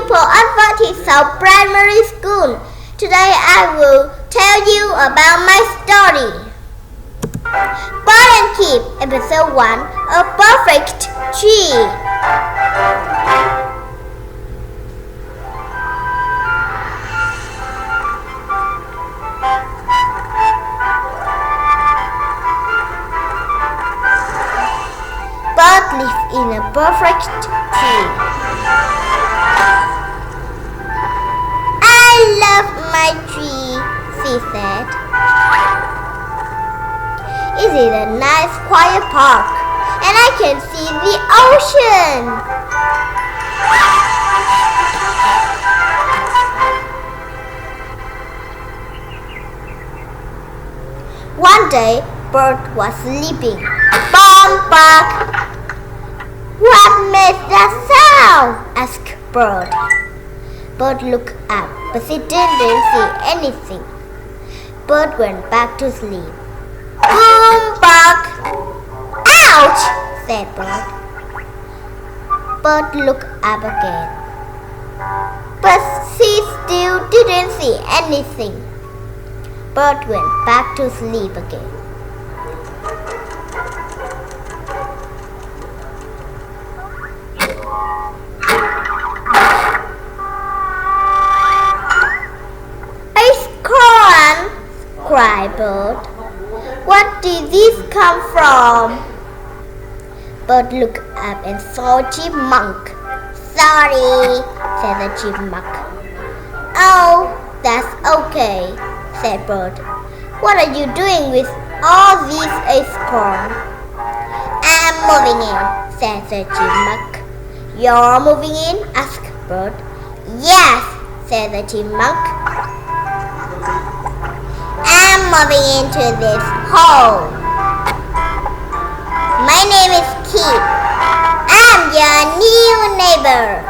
for Adventist Primary School. Today I will tell you about my story. Bird and Keep, Episode 1, A Perfect Tree. Bird lives in a perfect tree. I love my tree, she said. It is a nice quiet park, and I can see the ocean. One day, Bird was sleeping. Bum bark. What made that sound? Asked Bird. Bird looked up, but she didn't see anything. Bird went back to sleep. Boom bark. Ouch, said Bird. Bird looked up again, but she still didn't see anything. Bird went back to sleep again. Cried Bird. What did this come from? Bird looked up and saw a chipmunk. Sorry, said the chipmunk. Oh, that's okay, said Bird. What are you doing with all these acorns? I'm moving in, said the chipmunk. You're moving in? Asked Bird. Yes, said the chipmunk. I'm moving into this hole. My name is Keith. I'm your new neighbor.